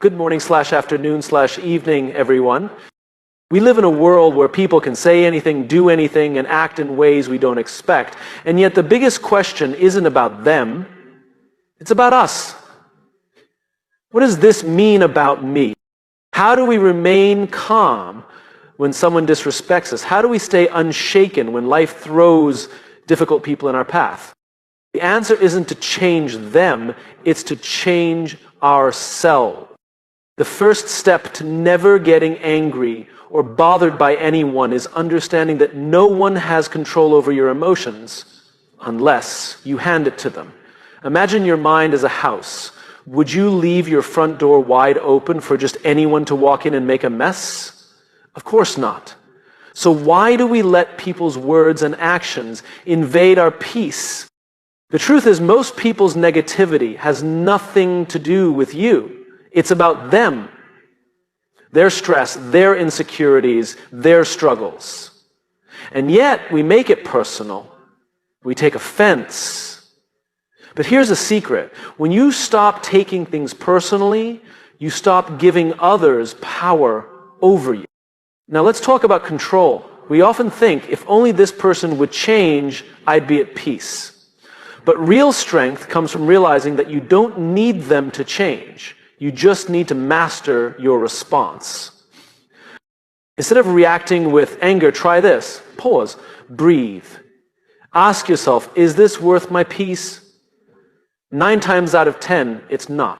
Good morning/afternoon/evening, everyone. We live in a world where people can say anything, do anything, and act in ways we don't expect. And yet the biggest question isn't about them, it's about us. What does this mean about me? How do we remain calm when someone disrespects us? How do we stay unshaken when life throws difficult people in our path? The answer isn't to change them, it's to change ourselves. The first step to never getting angry or bothered by anyone is understanding that no one has control over your emotions unless you hand it to them. Imagine your mind as a house. Would you leave your front door wide open for just anyone to walk in and make a mess? Of course not. So why do we let people's words and actions invade our peace? The truth is, most people's negativity has nothing to do with you. It's about them, their stress, their insecurities, their struggles. And yet, we make it personal. We take offense. But here's a secret. When you stop taking things personally, you stop giving others power over you. Now let's talk about control. We often think, if only this person would change, I'd be at peace. But real strength comes from realizing that you don't need them to change. You just need to master your response. Instead of reacting with anger, try this. Pause. Breathe. Ask yourself, is this worth my peace? 9 times out of 10, it's not.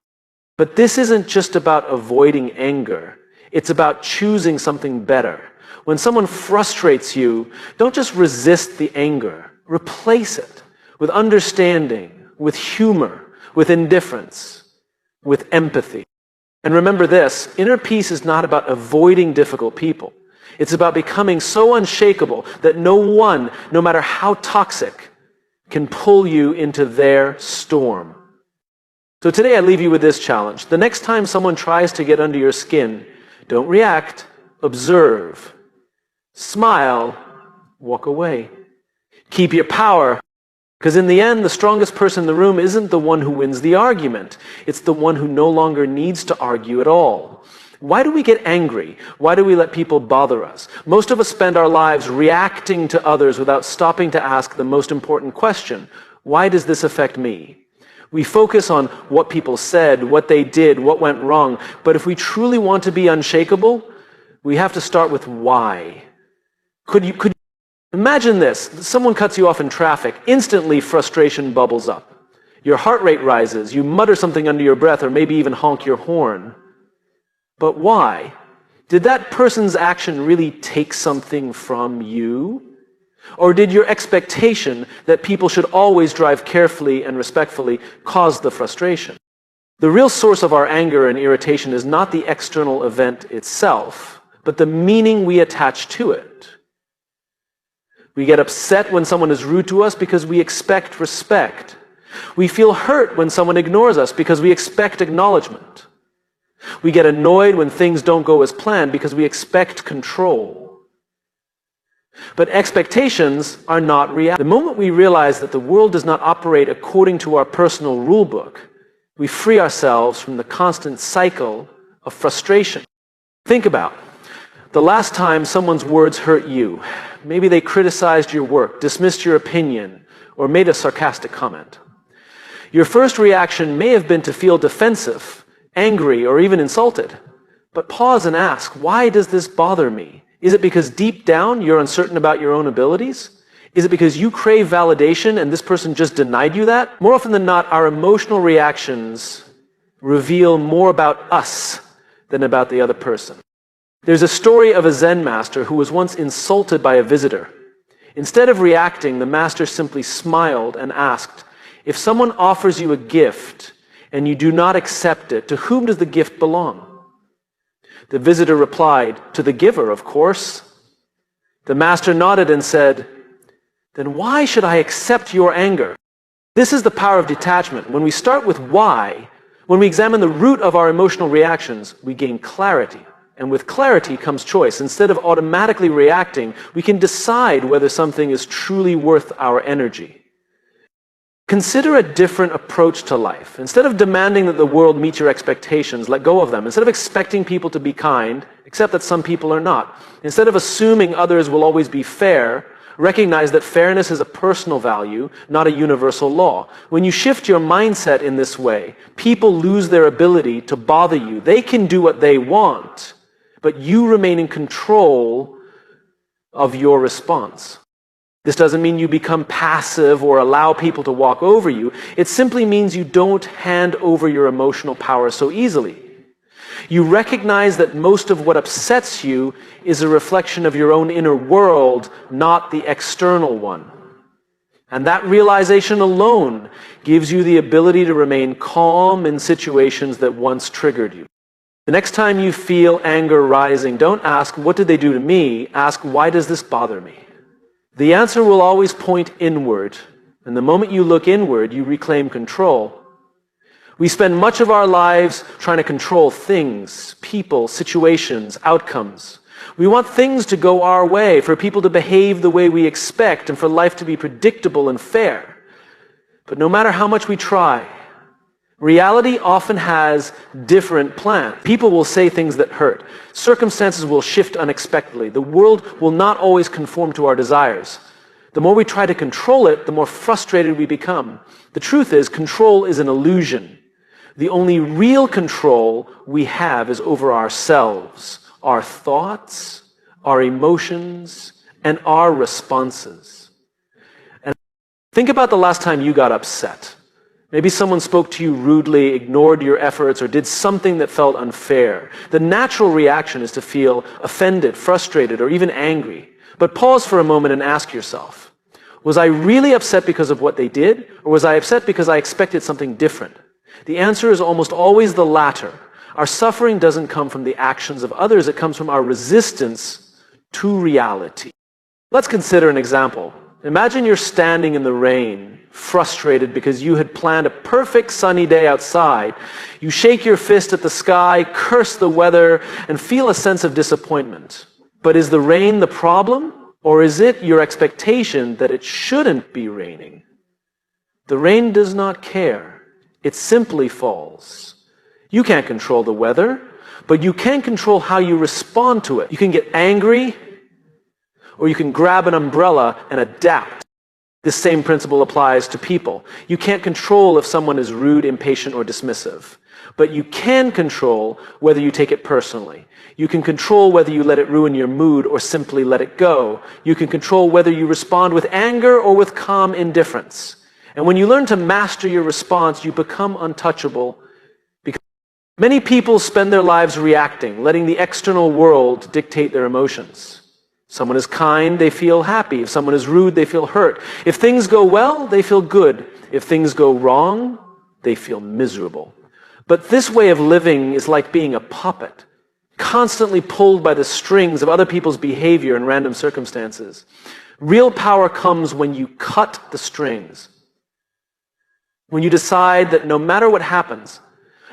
But this isn't just about avoiding anger. It's about choosing something better. When someone frustrates you, don't just resist the anger. Replace it with understanding, with humor, with indifference, with empathy. And remember this, inner peace is not about avoiding difficult people. It's about becoming so unshakable that no one, no matter how toxic, can pull you into their storm. So today I leave you with this challenge. The next time someone tries to get under your skin, don't react, observe, smile, walk away. Keep your power. Because in the end, the strongest person in the room isn't the one who wins the argument. It's the one who no longer needs to argue at all. Why do we get angry? Why do we let people bother us? Most of us spend our lives reacting to others without stopping to ask the most important question. Why does this affect me? We focus on what people said, what they did, what went wrong. But if we truly want to be unshakable, we have to start with why. Imagine this. Someone cuts you off in traffic. Instantly, frustration bubbles up. Your heart rate rises. You mutter something under your breath or maybe even honk your horn. But why? Did that person's action really take something from you? Or did your expectation that people should always drive carefully and respectfully cause the frustration? The real source of our anger and irritation is not the external event itself, but the meaning we attach to it. We get upset when someone is rude to us because we expect respect. We feel hurt when someone ignores us because we expect acknowledgement. We get annoyed when things don't go as planned because we expect control. But expectations are not reality. The moment we realize that the world does not operate according to our personal rule book, we free ourselves from the constant cycle of frustration. Think about the last time someone's words hurt you. Maybe they criticized your work, dismissed your opinion, or made a sarcastic comment. Your first reaction may have been to feel defensive, angry, or even insulted. But pause and ask, why does this bother me? Is it because deep down you're uncertain about your own abilities? Is it because you crave validation and this person just denied you that? More often than not, our emotional reactions reveal more about us than about the other person. There's a story of a Zen master who was once insulted by a visitor. Instead of reacting, the master simply smiled and asked, if someone offers you a gift and you do not accept it, to whom does the gift belong? The visitor replied, to the giver, of course. The master nodded and said, then why should I accept your anger? This is the power of detachment. When we start with why, when we examine the root of our emotional reactions, we gain clarity. And with clarity comes choice. Instead of automatically reacting, we can decide whether something is truly worth our energy. Consider a different approach to life. Instead of demanding that the world meet your expectations, let go of them. Instead of expecting people to be kind, accept that some people are not. Instead of assuming others will always be fair, recognize that fairness is a personal value, not a universal law. When you shift your mindset in this way, people lose their ability to bother you. They can do what they want, but you remain in control of your response. This doesn't mean you become passive or allow people to walk over you. It simply means you don't hand over your emotional power so easily. You recognize that most of what upsets you is a reflection of your own inner world, not the external one. And that realization alone gives you the ability to remain calm in situations that once triggered you. The next time you feel anger rising, don't ask, "What did they do to me?" Ask, "Why does this bother me?" The answer will always point inward, and the moment you look inward, you reclaim control. We spend much of our lives trying to control things, people, situations, outcomes. We want things to go our way, for people to behave the way we expect, and for life to be predictable and fair. But no matter how much we try, reality often has different plans. People will say things that hurt. Circumstances will shift unexpectedly. The world will not always conform to our desires. The more we try to control it, the more frustrated we become. The truth is, control is an illusion. The only real control we have is over ourselves, our thoughts, our emotions, and our responses. And think about the last time you got upset. Maybe someone spoke to you rudely, ignored your efforts, or did something that felt unfair. The natural reaction is to feel offended, frustrated, or even angry. But pause for a moment and ask yourself, was I really upset because of what they did, or was I upset because I expected something different? The answer is almost always the latter. Our suffering doesn't come from the actions of others, it comes from our resistance to reality. Let's consider an example. Imagine you're standing in the rain, frustrated because you had planned a perfect sunny day outside. You shake your fist at the sky, curse the weather, and feel a sense of disappointment. But is the rain the problem, or is it your expectation that it shouldn't be raining? The rain does not care. It simply falls. You can't control the weather, but you can control how you respond to it. You can get angry, or you can grab an umbrella and adapt. This same principle applies to people. You can't control if someone is rude, impatient, or dismissive. But you can control whether you take it personally. You can control whether you let it ruin your mood or simply let it go. You can control whether you respond with anger or with calm indifference. And when you learn to master your response, you become untouchable. Because many people spend their lives reacting, letting the external world dictate their emotions. Someone is kind, they feel happy. If someone is rude, they feel hurt. If things go well, they feel good. If things go wrong, they feel miserable. But this way of living is like being a puppet, constantly pulled by the strings of other people's behavior and random circumstances. Real power comes when you cut the strings. When you decide that no matter what happens,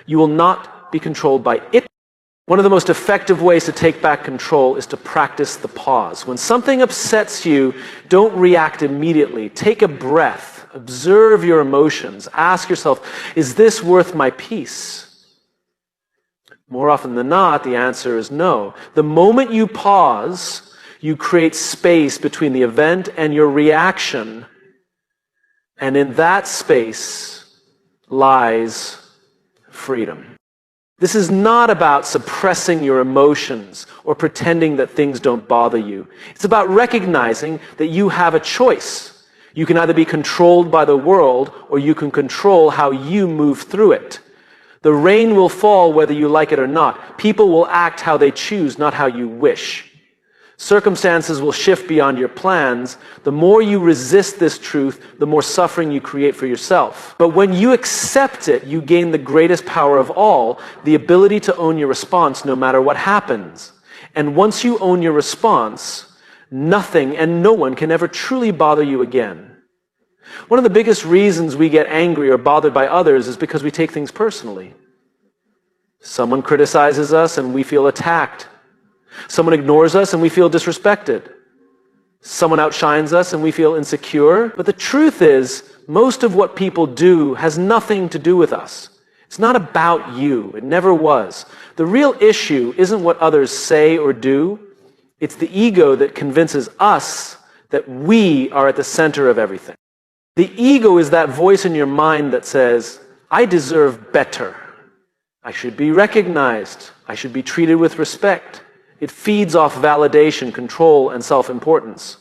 you will not be controlled by it. One of the most effective ways to take back control is to practice the pause. When something upsets you, don't react immediately. Take a breath. Observe your emotions. Ask yourself, is this worth my peace? More often than not, the answer is no. The moment you pause, you create space between the event and your reaction. And in that space lies freedom. This is not about suppressing your emotions or pretending that things don't bother you. It's about recognizing that you have a choice. You can either be controlled by the world or you can control how you move through it. The rain will fall whether you like it or not. People will act how they choose, not how you wish. Circumstances will shift beyond your plans. The more you resist this truth, the more suffering you create for yourself. But when you accept it, you gain the greatest power of all, the ability to own your response no matter what happens. And once you own your response, nothing and no one can ever truly bother you again. One of the biggest reasons we get angry or bothered by others is because we take things personally. Someone criticizes us and we feel attacked. Someone ignores us and we feel disrespected. Someone outshines us and we feel insecure. But the truth is, most of what people do has nothing to do with us. It's not about you. It never was. The real issue isn't what others say or do. It's the ego that convinces us that we are at the center of everything. The ego is that voice in your mind that says, I deserve better. I should be recognized. I should be treated with respect. It feeds off validation, control, and self-importance.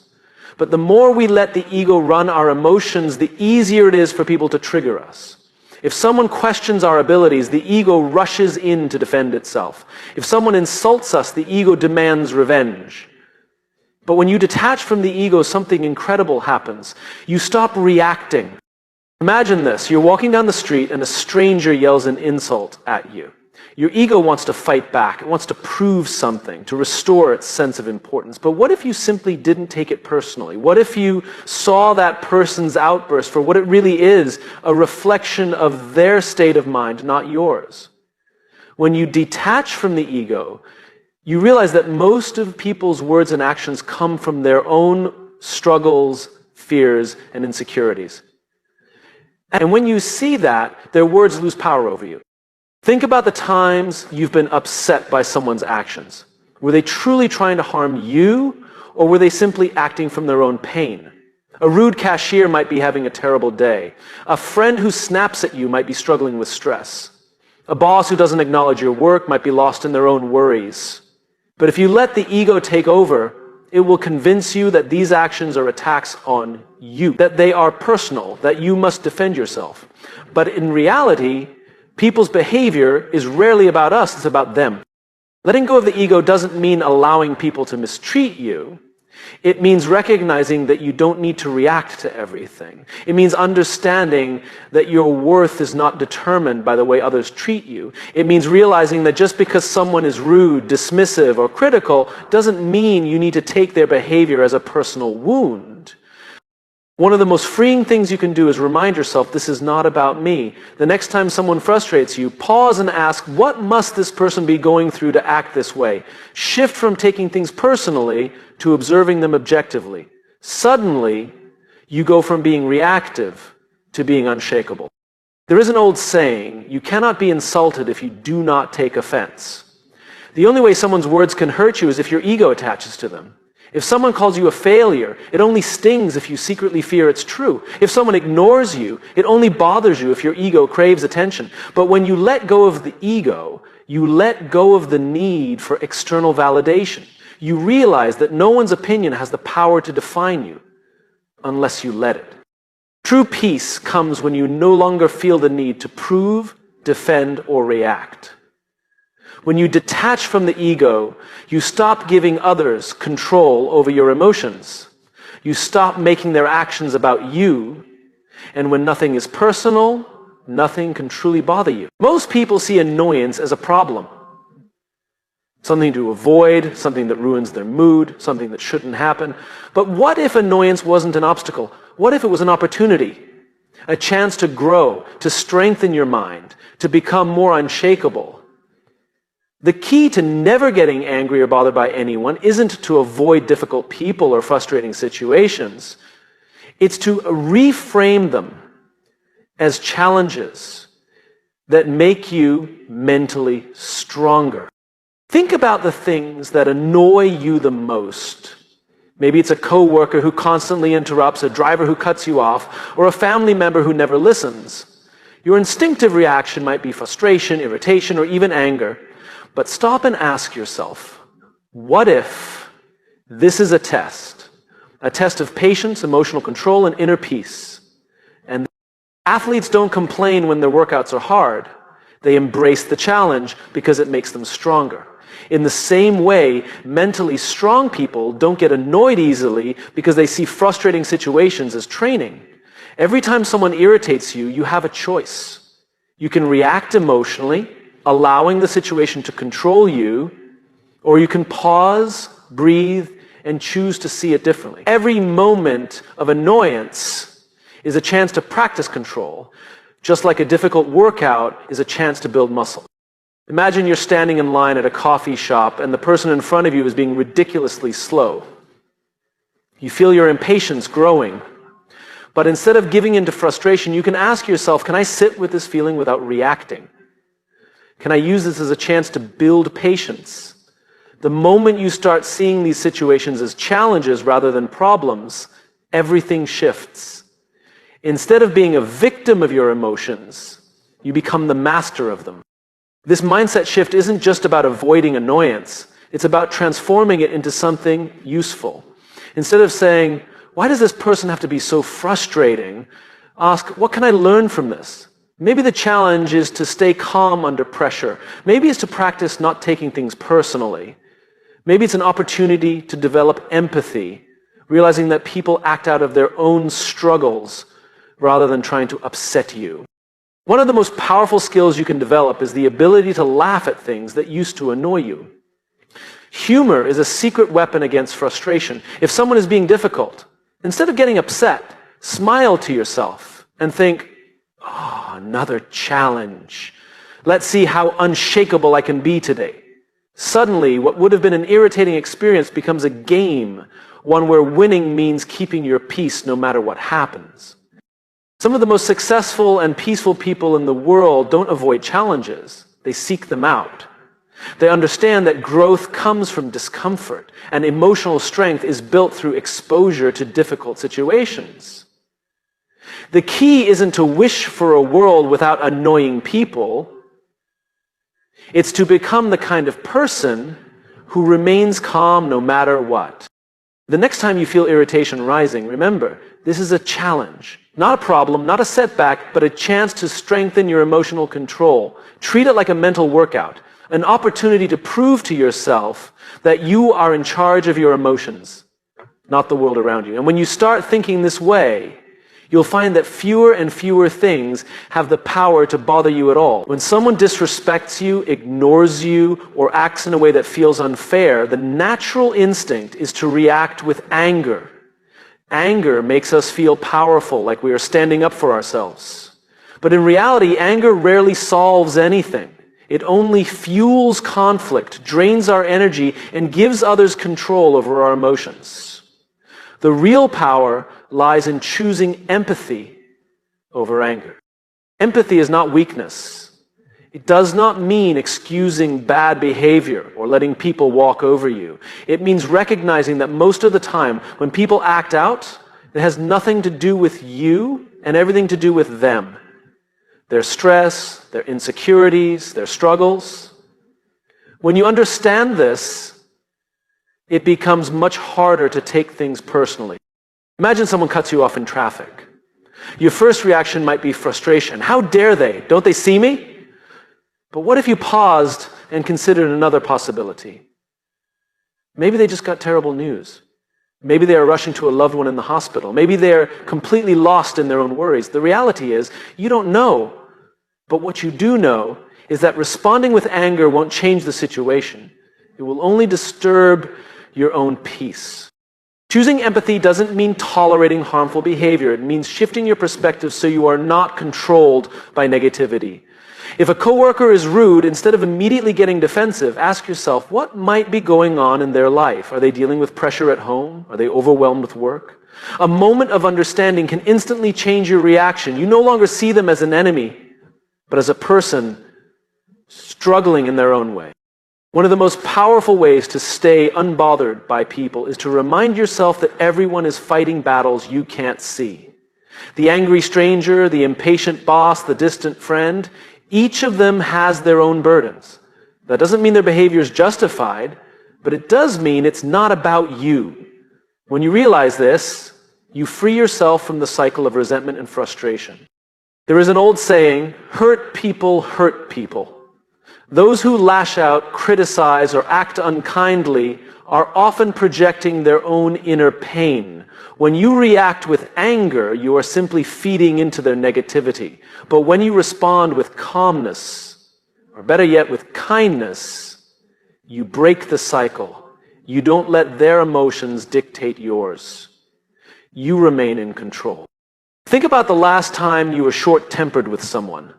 But the more we let the ego run our emotions, the easier it is for people to trigger us. If someone questions our abilities, the ego rushes in to defend itself. If someone insults us, the ego demands revenge. But when you detach from the ego, something incredible happens. You stop reacting. Imagine this. You're walking down the street and a stranger yells an insult at you. Your ego wants to fight back. It wants to prove something, to restore its sense of importance. But what if you simply didn't take it personally? What if you saw that person's outburst for what it really is, a reflection of their state of mind, not yours? When you detach from the ego, you realize that most of people's words and actions come from their own struggles, fears, and insecurities. And when you see that, their words lose power over you. Think about the times you've been upset by someone's actions. Were they truly trying to harm you, or were they simply acting from their own pain? A rude cashier might be having a terrible day. A friend who snaps at you might be struggling with stress. A boss who doesn't acknowledge your work might be lost in their own worries. But if you let the ego take over, it will convince you that these actions are attacks on you, that they are personal, that you must defend yourself. But in reality, people's behavior is rarely about us, it's about them. Letting go of the ego doesn't mean allowing people to mistreat you. It means recognizing that you don't need to react to everything. It means understanding that your worth is not determined by the way others treat you. It means realizing that just because someone is rude, dismissive, or critical doesn't mean you need to take their behavior as a personal wound. One of the most freeing things you can do is remind yourself, this is not about me. The next time someone frustrates you, pause and ask, what must this person be going through to act this way? Shift from taking things personally to observing them objectively. Suddenly, you go from being reactive to being unshakable. There is an old saying, you cannot be insulted if you do not take offense. The only way someone's words can hurt you is if your ego attaches to them. If someone calls you a failure, it only stings if you secretly fear it's true. If someone ignores you, it only bothers you if your ego craves attention. But when you let go of the ego, you let go of the need for external validation. You realize that no one's opinion has the power to define you unless you let it. True peace comes when you no longer feel the need to prove, defend, or react. When you detach from the ego, you stop giving others control over your emotions. You stop making their actions about you. And when nothing is personal, nothing can truly bother you. Most people see annoyance as a problem. Something to avoid, something that ruins their mood, something that shouldn't happen. But what if annoyance wasn't an obstacle? What if it was an opportunity? A chance to grow, to strengthen your mind, to become more unshakable. The key to never getting angry or bothered by anyone isn't to avoid difficult people or frustrating situations. It's to reframe them as challenges that make you mentally stronger. Think about the things that annoy you the most. Maybe it's a coworker who constantly interrupts, a driver who cuts you off, or a family member who never listens. Your instinctive reaction might be frustration, irritation, or even anger. But stop and ask yourself, what if this is a test of patience, emotional control, and inner peace? And athletes don't complain when their workouts are hard. They embrace the challenge because it makes them stronger. In the same way, mentally strong people don't get annoyed easily because they see frustrating situations as training. Every time someone irritates you, you have a choice. You can react emotionally, allowing the situation to control you, or you can pause, breathe, and choose to see it differently. Every moment of annoyance is a chance to practice control, just like a difficult workout is a chance to build muscle. Imagine you're standing in line at a coffee shop and the person in front of you is being ridiculously slow. You feel your impatience growing. But instead of giving into frustration, you can ask yourself, can I sit with this feeling without reacting? Can I use this as a chance to build patience? The moment you start seeing these situations as challenges rather than problems, everything shifts. Instead of being a victim of your emotions, you become the master of them. This mindset shift isn't just about avoiding annoyance. It's about transforming it into something useful. Instead of saying, why does this person have to be so frustrating? Ask, what can I learn from this? Maybe the challenge is to stay calm under pressure. Maybe it's to practice not taking things personally. Maybe it's an opportunity to develop empathy, realizing that people act out of their own struggles rather than trying to upset you. One of the most powerful skills you can develop is the ability to laugh at things that used to annoy you. Humor is a secret weapon against frustration. If someone is being difficult, instead of getting upset, smile to yourself and think, oh, another challenge. Let's see how unshakable I can be today. Suddenly, what would have been an irritating experience becomes a game, one where winning means keeping your peace no matter what happens. Some of the most successful and peaceful people in the world don't avoid challenges. They seek them out. They understand that growth comes from discomfort, and emotional strength is built through exposure to difficult situations. The key isn't to wish for a world without annoying people. It's to become the kind of person who remains calm no matter what. The next time you feel irritation rising, remember, this is a challenge. Not a problem, not a setback, but a chance to strengthen your emotional control. Treat it like a mental workout, an opportunity to prove to yourself that you are in charge of your emotions, not the world around you. And when you start thinking this way, you'll find that fewer and fewer things have the power to bother you at all. When someone disrespects you, ignores you, or acts in a way that feels unfair, the natural instinct is to react with anger. Anger makes us feel powerful, like we are standing up for ourselves. But in reality, anger rarely solves anything. It only fuels conflict, drains our energy, and gives others control over our emotions. The real power lies in choosing empathy over anger. Empathy is not weakness. It does not mean excusing bad behavior or letting people walk over you. It means recognizing that most of the time, when people act out, it has nothing to do with you and everything to do with them. Their stress, their insecurities, their struggles. When you understand this, it becomes much harder to take things personally. Imagine someone cuts you off in traffic. Your first reaction might be frustration. How dare they? Don't they see me? But what if you paused and considered another possibility? Maybe they just got terrible news. Maybe they are rushing to a loved one in the hospital. Maybe they are completely lost in their own worries. The reality is, you don't know. But what you do know is that responding with anger won't change the situation. It will only disturb your own peace. Choosing empathy doesn't mean tolerating harmful behavior. It means shifting your perspective so you are not controlled by negativity. If a coworker is rude, instead of immediately getting defensive, ask yourself, what might be going on in their life? Are they dealing with pressure at home? Are they overwhelmed with work? A moment of understanding can instantly change your reaction. You no longer see them as an enemy, but as a person struggling in their own way. One of the most powerful ways to stay unbothered by people is to remind yourself that everyone is fighting battles you can't see. The angry stranger, the impatient boss, the distant friend, each of them has their own burdens. That doesn't mean their behavior is justified, but it does mean it's not about you. When you realize this, you free yourself from the cycle of resentment and frustration. There is an old saying, hurt people hurt people. Those who lash out, criticize, or act unkindly are often projecting their own inner pain. When you react with anger, you are simply feeding into their negativity. But when you respond with calmness, or better yet, with kindness, you break the cycle. You don't let their emotions dictate yours. You remain in control. Think about the last time you were short-tempered with someone.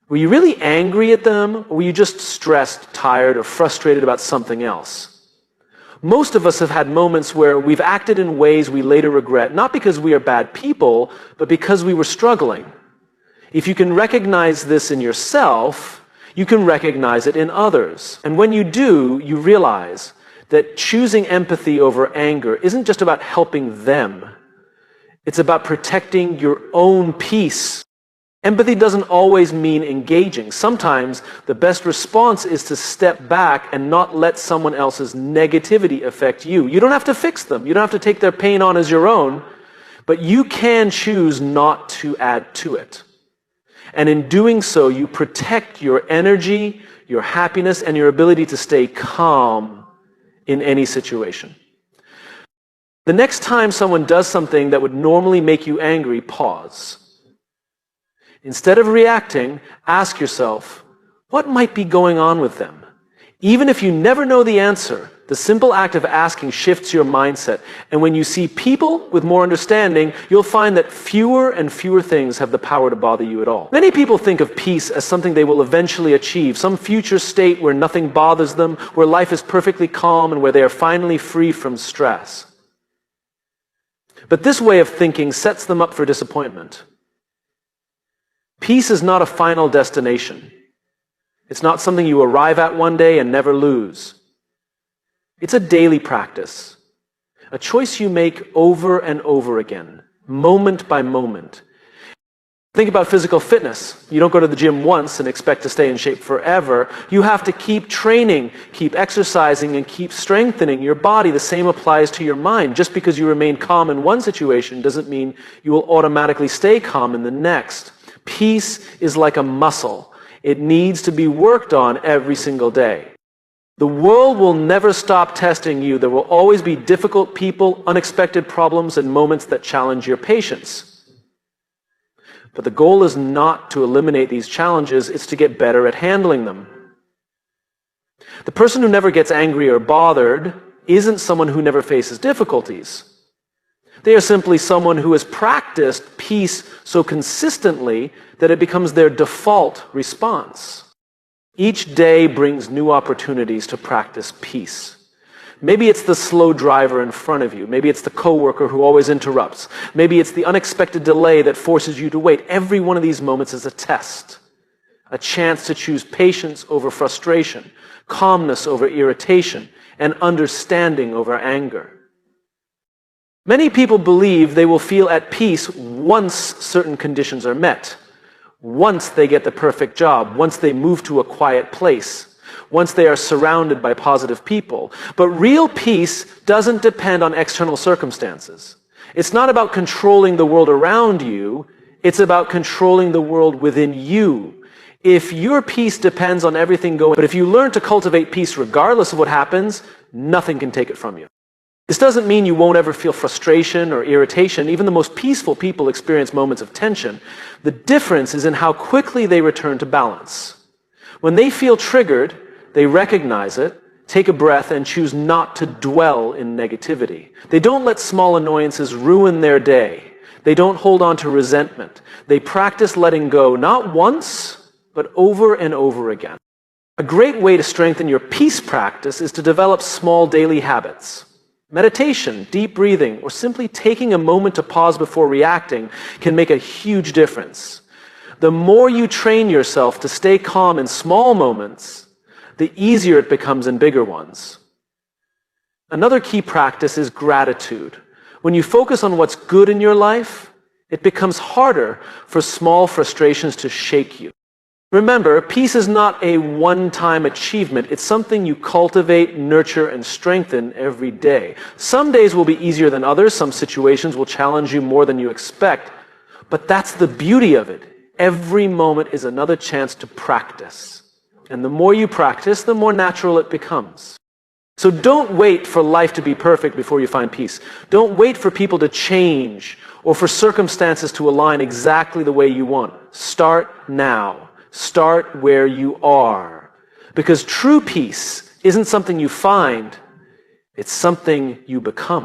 Were you really angry at them, or were you just stressed, tired, or frustrated about something else? Most of us have had moments where we've acted in ways we later regret, not because we are bad people, but because we were struggling. If you can recognize this in yourself, you can recognize it in others. And when you do, you realize that choosing empathy over anger isn't just about helping them. It's about protecting your own peace. Empathy doesn't always mean engaging. Sometimes the best response is to step back and not let someone else's negativity affect you. You don't have to fix them. You don't have to take their pain on as your own, but you can choose not to add to it. And in doing so, you protect your energy, your happiness, and your ability to stay calm in any situation. The next time someone does something that would normally make you angry, pause. Instead of reacting, ask yourself, what might be going on with them? Even if you never know the answer, the simple act of asking shifts your mindset. And when you see people with more understanding, you'll find that fewer and fewer things have the power to bother you at all. Many people think of peace as something they will eventually achieve, some future state where nothing bothers them, where life is perfectly calm, and where they are finally free from stress. But this way of thinking sets them up for disappointment. Peace is not a final destination. It's not something you arrive at one day and never lose. It's a daily practice, a choice you make over and over again, moment by moment. Think about physical fitness. You don't go to the gym once and expect to stay in shape forever. You have to keep training, keep exercising, and keep strengthening your body. The same applies to your mind. Just because you remain calm in one situation doesn't mean you will automatically stay calm in the next. Peace is like a muscle. It needs to be worked on every single day. The world will never stop testing you. There will always be difficult people, unexpected problems, and moments that challenge your patience. But the goal is not to eliminate these challenges, it's to get better at handling them. The person who never gets angry or bothered isn't someone who never faces difficulties. They are simply someone who has practiced peace so consistently that it becomes their default response. Each day brings new opportunities to practice peace. Maybe it's the slow driver in front of you. Maybe it's the coworker who always interrupts. Maybe it's the unexpected delay that forces you to wait. Every one of these moments is a test, a chance to choose patience over frustration, calmness over irritation, and understanding over anger. Many people believe they will feel at peace once certain conditions are met, once they get the perfect job, once they move to a quiet place, once they are surrounded by positive people. But real peace doesn't depend on external circumstances. It's not about controlling the world around you, it's about controlling the world within you. If your peace depends on everything going, but if you learn to cultivate peace regardless of what happens, nothing can take it from you. This doesn't mean you won't ever feel frustration or irritation. Even the most peaceful people experience moments of tension. The difference is in how quickly they return to balance. When they feel triggered, they recognize it, take a breath, and choose not to dwell in negativity. They don't let small annoyances ruin their day. They don't hold on to resentment. They practice letting go, not once, but over and over again. A great way to strengthen your peace practice is to develop small daily habits. Meditation, deep breathing, or simply taking a moment to pause before reacting can make a huge difference. The more you train yourself to stay calm in small moments, the easier it becomes in bigger ones. Another key practice is gratitude. When you focus on what's good in your life, it becomes harder for small frustrations to shake you. Remember, peace is not a one-time achievement. It's something you cultivate, nurture, and strengthen every day. Some days will be easier than others. Some situations will challenge you more than you expect. But that's the beauty of it. Every moment is another chance to practice. And the more you practice, the more natural it becomes. So don't wait for life to be perfect before you find peace. Don't wait for people to change or for circumstances to align exactly the way you want. Start now. Start where you are. Because true peace isn't something you find, it's something you become.